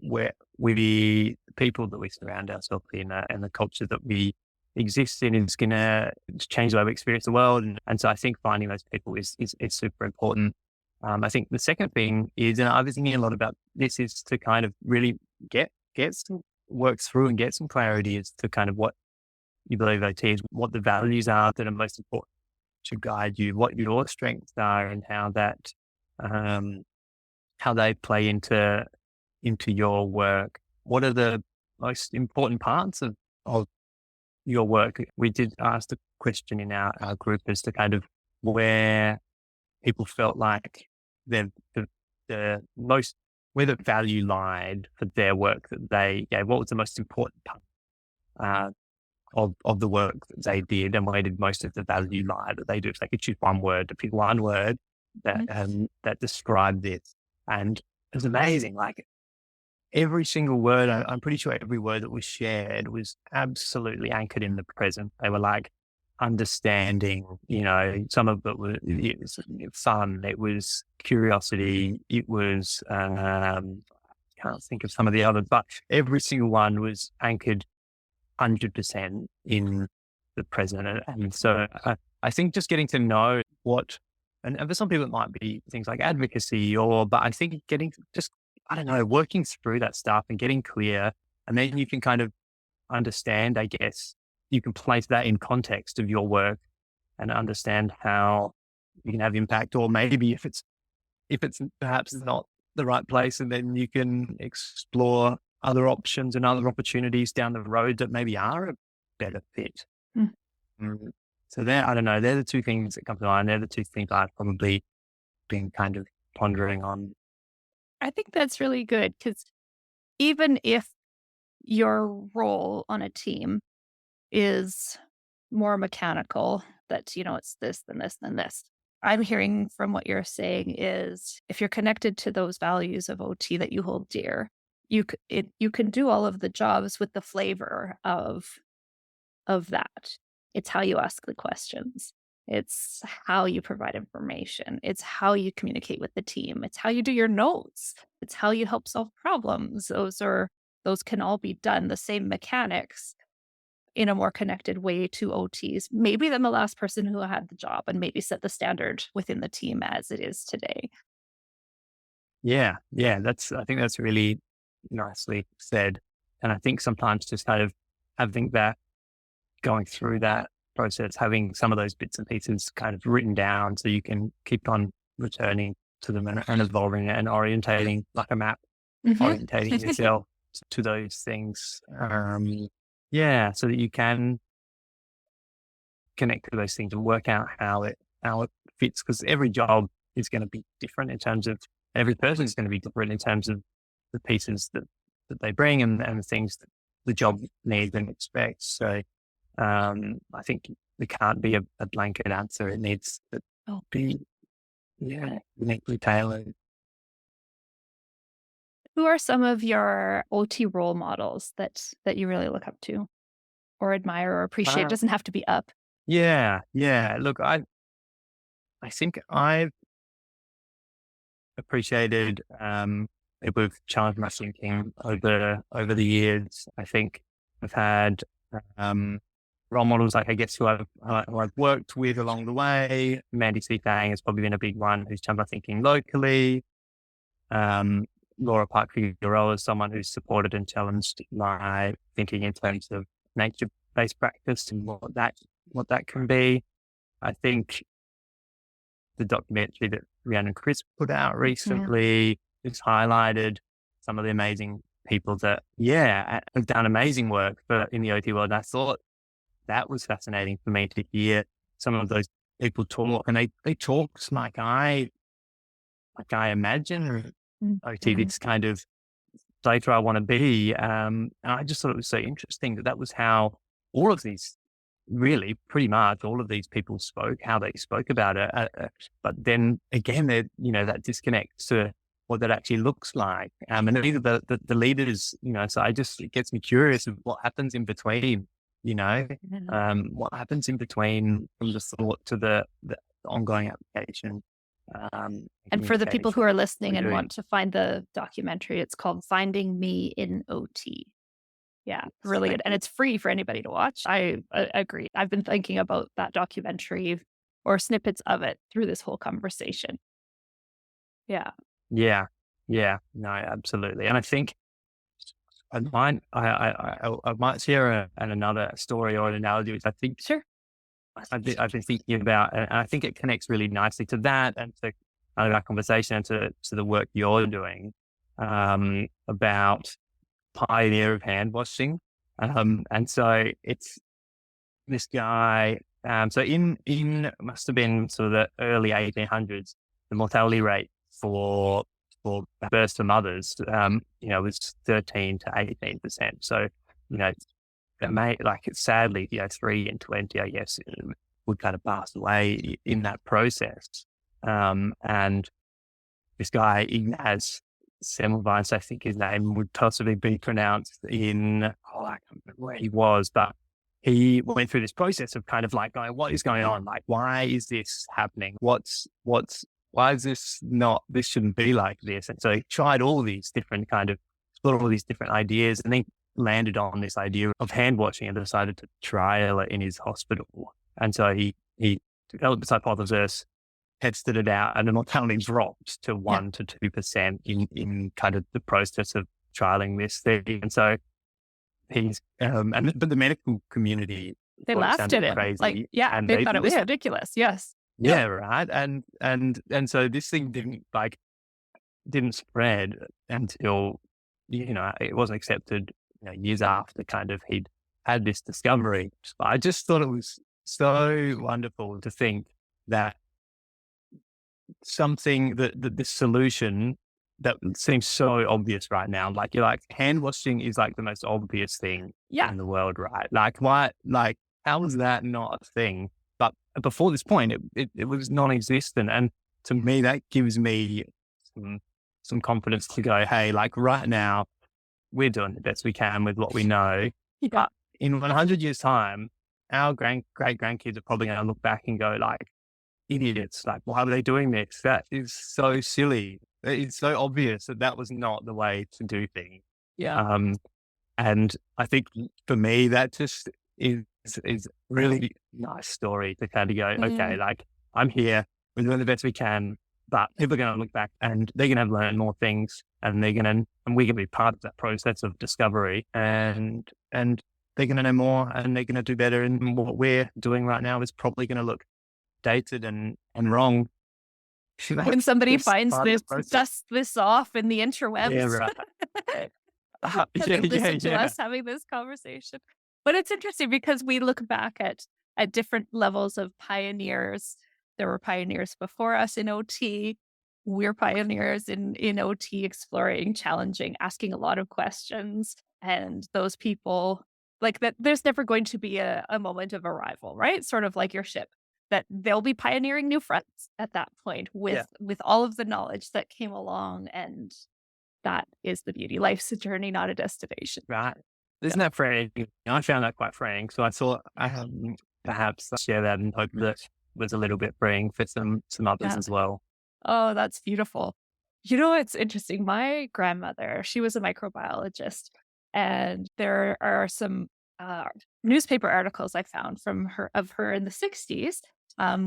we the people that we surround ourselves in, and the culture that we exist in is going to change the way we experience the world. And so I think finding those people is super important. I think the second thing is, and I've been thinking a lot about this, is to kind of really get some work through and get some clarity as to kind of what you believe OT is, what the values are that are most important to guide you, what your strengths are, and um, how they play into your work. What are the most important parts of your work? We did ask the question in our group as to kind of where people felt like the most, where the value lied for their work that they gave. What was the most important part uh, of the work that they did, and where did most of the value lie that they do? If they could choose one word to pick one word Mhm. that described this, and it's amazing. Like every single word, I'm pretty sure every word that was shared was absolutely anchored in the present. They were like understanding, some of it was fun, it was curiosity, it was, can't think of some of the others, but every single one was anchored 100% in the present. And so I think just getting to know and for some people it might be things like advocacy, but I think just, I don't know, working through that stuff and getting clear. And then you can kind of understand, I guess, you can place that in context of your work and understand how you can have impact, or maybe if it's perhaps not the right place, and then you can explore other options and other opportunities down the road that maybe are a better fit. Mm. Mm. So I don't know, they're the two things that come to mind. They're the two things I've probably been kind of pondering on. I think that's really good because even if your role on a team is more mechanical, that, it's this, then this, then this. I'm hearing from what you're saying is if you're connected to those values of OT that you hold dear, you can do all of the jobs with the flavor of that. It's how you ask the questions. It's how you provide information. It's how you communicate with the team. It's how you do your notes. It's how you help solve problems. Those can all be done the same mechanics in a more connected way to OTs, maybe than the last person who had the job and maybe set the standard within the team as it is today. Yeah, yeah, I think that's really nicely said. And I think sometimes just kind of having that, going through that process, having some of those bits and pieces kind of written down so you can keep on returning to them and evolving and orientating like a map, Mhm. orientating yourself to those things. Yeah, so that you can connect to those things and work out how it fits, because every job is going to be different in terms of, every person is going to be different in terms of the pieces that they bring and the things that the job needs and expects. So I think there can't be a blanket answer. It needs to Oh, be, yeah, uniquely tailored. who are some of your OT role models that you really look up to or admire or appreciate? It Uh, doesn't have to be up. yeah, yeah. Look, I think I've appreciated people who've challenged my thinking over the years. I think I've had um, role models, like I guess who I've worked with along the way. Mandy C. Thang has probably been a big one who's challenged my thinking locally. Um, Laura Park Figueroa is someone who's supported and challenged my thinking in terms of nature-based practice and what that can be. I think the documentary that Rhiannon Chris put out Yeah. recently has highlighted some of the amazing people that, yeah, have done amazing work in the OT world. And I thought that was fascinating for me to hear some of those people talk, and they talked like I imagine OT, Mhm. this kind of data I want to be. And I just thought it was so interesting that that was how all of these, really pretty much all of these people spoke, how they spoke about it. But then again, that disconnect to what that actually looks like. And either the leaders, so it gets me curious of what happens in between, you know, Yeah. what happens in between from the thought to the ongoing application, And for the people who communication are we're listening and doing. want to find the documentary, it's called Finding Me in OT. Yeah, Yes, really good, thank and you. it's free for anybody to watch. I agree. I've been thinking about that documentary or snippets of it through this whole conversation. Yeah. Yeah. Yeah. No, absolutely. And I think I might share another story or an analogy, which I think Sure. I've been thinking about, and I think it connects really nicely to that and to our conversation and to the work you're doing, about pioneer of hand washing. And so it's this guy. So in must have been sort of the early 1800s, the mortality rate for births to mothers, was 13 to 18%. So, you know, it may, like, it's sadly, 3 in 20, I guess, would kind of pass away in that process. And this guy, Ignaz Semmelweis, I think his name would possibly be pronounced I can't remember where he was, but he went through this process of kind of like going, what is going on? Like, why is this happening? Why is this shouldn't be like this? And so he tried all these different explored all these different ideas, and then landed on this idea of hand washing and decided to trial it in his hospital. And so he developed this hypothesis, tested it out, and the mortality dropped to Yeah. 1 to 2% in kind of the process of trialing this thing. And so but the medical community They thought it laughed sounded at him. Like, crazy, yeah, and they thought it was yeah, ridiculous. Yes. Yep. yeah, right. And so this thing didn't spread until, it wasn't accepted, years after kind of he'd had this discovery. But I just thought it was so wonderful to think that something that this solution that seems so obvious right now, hand washing is like the most obvious thing Yeah. in the world, right? Like, why, like, how was that not a thing? But before this point, it was non-existent. And to me, that gives me some, some confidence to go, hey, like right now, we're doing the best we can with what we know. Yeah. But in 100 years' time, our great grandkids are probably going to look back and go, like, idiots, like, why were they doing this? That is so silly. It's so obvious that that was not the way to do things. Yeah. Um, and I think for me, that just is really nice story to kind of go, okay, Mm. like I'm here, we're doing the best we can, but people are going to look back and they're going to have learned more things, and and we're going to be part of that process of discovery, and they're going to know more, and they're going to do better. And what we're doing right now is probably going to look dated and wrong. When That's somebody just finds part of the this, process. dust this off in the Yeah, interwebs. right. And Yeah, they yeah, listen to yeah. us having this conversation. But it's interesting because we look back at different levels of pioneers. There were pioneers before us in OT. We're pioneers in OT, exploring, challenging, asking a lot of questions. And those people, like that, there's never going to be a moment of arrival, right? Sort of like your ship, that they'll be pioneering new fronts at that point Yeah, with all of the knowledge that came along. And that is the beauty. Life's a journey, not a destination. right. Isn't Yeah. that freeing? I found that quite freeing. So I thought perhaps share that and hope that was a little bit freeing for some others Yeah. as well. Oh, that's beautiful. You know, it's interesting. My grandmother, she was a microbiologist, and there are some uh, newspaper articles I found from her of her in the 60s,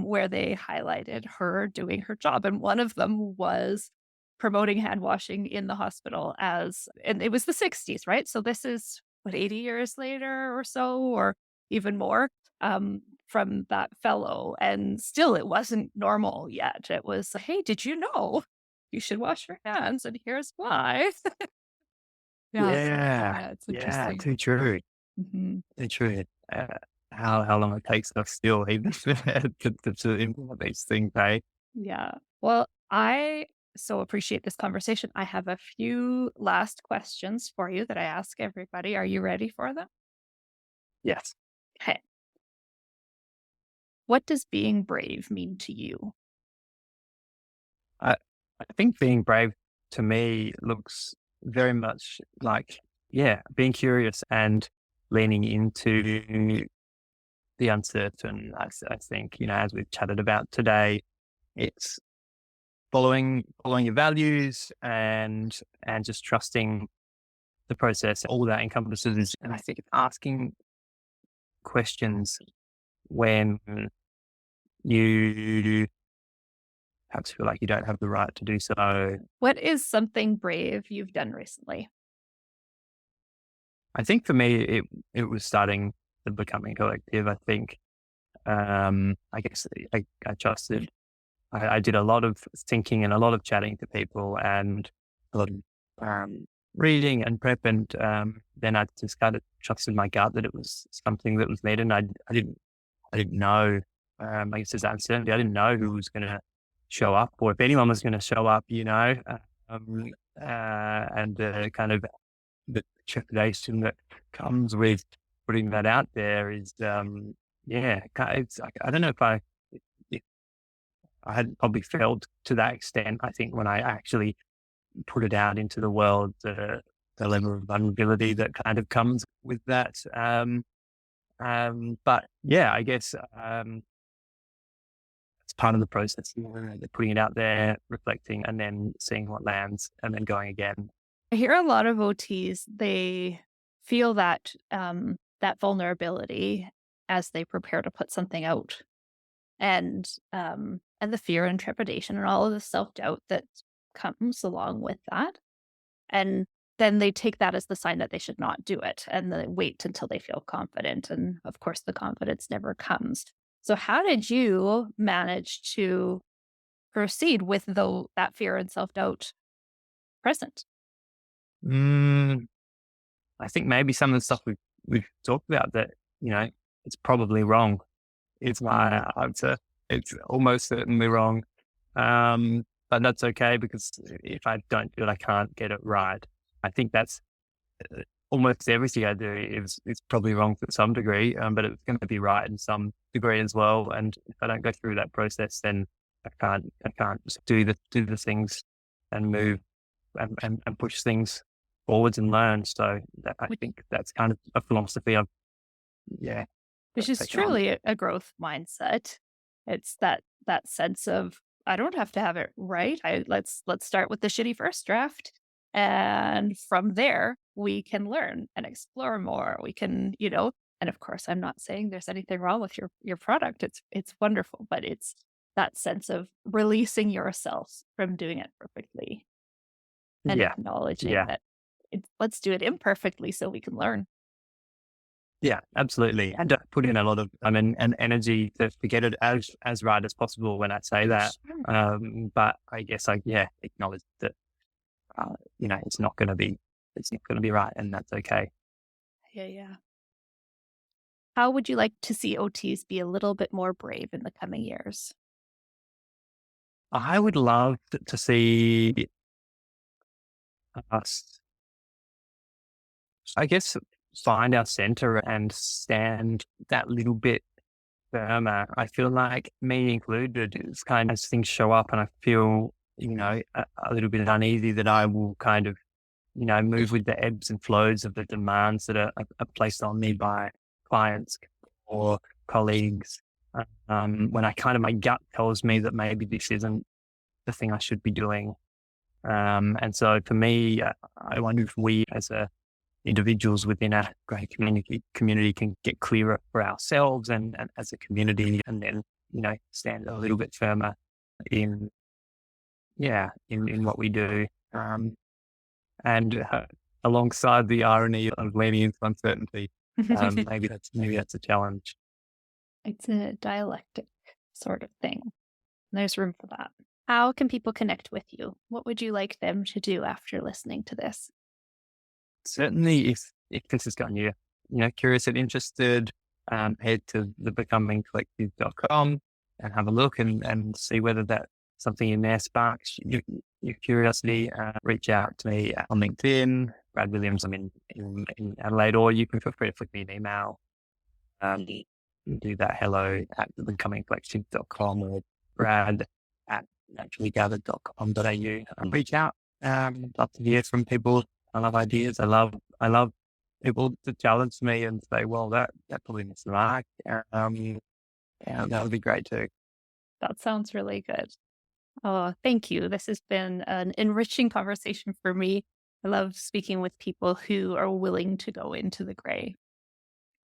where they highlighted her doing her job. And one of them was promoting hand washing in the hospital and it was the 60s, right? So this is what, 80 years later or so, or even more. From that fellow, and still it wasn't normal yet. It was, "Hey, did you know you should wash your hands, and here's why." Yeah, Yeah, yeah, it's yeah, interesting. too true, Mhm. too true. Uh, how long it takes us still even to implement these things, eh? Yeah. Well, I so appreciate this conversation. I have a few last questions for you that I ask everybody. Are you ready for them? Yes. Okay. What does being brave mean to you? I I think being brave to me looks very much like, yeah, being curious and leaning into the uncertain. I think, as we've chatted about today, it's following your values and just trusting the process. All that encompasses, and I think asking questions when you perhaps feel like you don't have the right to do so. What is something brave you've done recently? I think for me, it was starting the Becoming Collective. I think, I guess I trusted. I did a lot of thinking and a lot of chatting to people and a lot of reading and prep, and then I just kind of trusted my gut that it was something that was needed. And I didn't know. I guess there's that uncertainty. I didn't know who was going to show up, or if anyone was going to show up. Um, and kind of the trepidation that comes with putting that out there is, yeah, it's like, I don't know if I hadn't probably felt to that extent. I think when I actually put it out into the world, the level of vulnerability that kind of comes with that. But yeah, I guess, it's part of the process, putting it out there, reflecting, and then seeing what lands, and then going again. I hear a lot of OTs, they feel that, that vulnerability as they prepare to put something out, and the fear and trepidation and all of the self-doubt that comes along with that, and then they take that as the sign that they should not do it, and then wait until they feel confident, and, of course, the confidence never comes. So how did you manage to proceed with, though, that fear and self-doubt present? Mm, I think maybe some of the stuff we've talked about that, it's probably wrong. It's Mm. my answer. It's almost certainly wrong. But that's okay because if I don't do it, I can't get it right. I think that's almost everything I do is probably wrong to some degree, but it's going to be right in some degree as well. And if I don't go through that process, then I can't just do the things and move and push things forwards and learn. So I which, think that's kind of a philosophy I've yeah which is taken on. truly a growth mindset. It's that sense of I don't have to have it right. Let's start with the shitty first draft, and from there we can learn and explore more. We can, and of course, I'm not saying there's anything wrong with your product. It's wonderful, but it's that sense of releasing yourself from doing it perfectly and Yeah, acknowledging yeah, that let's do it imperfectly so we can learn. yeah, absolutely. And put in a lot of and energy to get it as right as possible when I say that. Sure. But I guess acknowledge that it's not going to be right, and that's okay. Yeah, yeah. How would you like to see OTs be a little bit more brave in the coming years? I would love to see us, I guess, find our center and stand that little bit firmer. I feel like me included is kind of as things show up and I feel, a little bit uneasy that I will kind of, move with the ebbs and flows of the demands that are placed on me by clients or colleagues. When my gut tells me that maybe this isn't the thing I should be doing. And so for me, I wonder if we as individuals within a great community can get clearer for ourselves and as a community, and then, stand a little bit firmer in, in what we do. And alongside the irony of leaning into uncertainty, maybe that's a challenge. It's a dialectic sort of thing. There's room for that. How can people connect with you? What would you like them to do after listening to this? Certainly, if this has gotten you, curious and interested, head to thebecomingcollective.com and have a look and see whether that something in there sparks your curiosity. Reach out to me on LinkedIn, Brad Williams. I'm in Adelaide, or you can feel free to flick me an email. Do that hello at thebecomingcollective.com or Brad at naturallygathered.com.au. Reach out. Love to hear from people. I love ideas. I love people to challenge me and say, well, that probably missed the mark. Yeah, that would be great too. That sounds really good. Oh, thank you. This has been an enriching conversation for me. I love speaking with people who are willing to go into the gray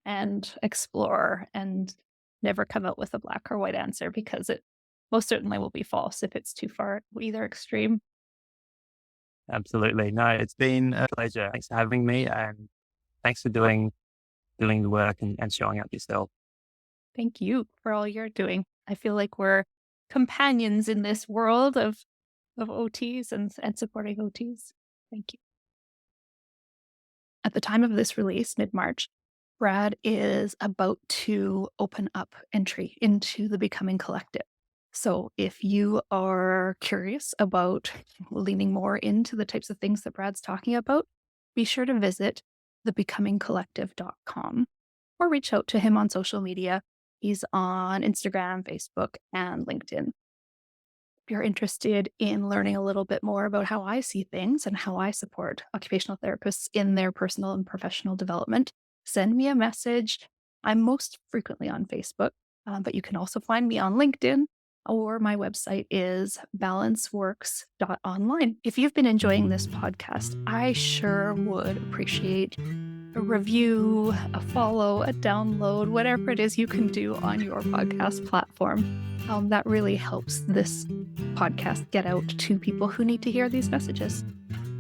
and explore and never come out with a black or white answer, because it most certainly will be false if it's too far either extreme. Absolutely. No, it's been a pleasure. Thanks for having me, and thanks for doing the work and showing up yourself. Thank you for all you're doing. I feel like we're companions in this world of OTs and supporting OTs. Thank you. At the time of this release, mid-March, Brad is about to open up entry into the Becoming Collective. So if you are curious about leaning more into the types of things that Brad's talking about, be sure to visit thebecomingcollective.com or reach out to him on social media. He's on Instagram, Facebook, and LinkedIn. If you're interested in learning a little bit more about how I see things and how I support occupational therapists in their personal and professional development, send me a message. I'm most frequently on Facebook, but you can also find me on LinkedIn, or my website is balanceworks.online. If you've been enjoying this podcast, I sure would appreciate a review, a follow, a download, whatever it is you can do on your podcast platform. That really helps this podcast get out to people who need to hear these messages.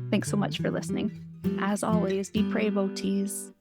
Thanks so much for listening. As always, be brave, OTs.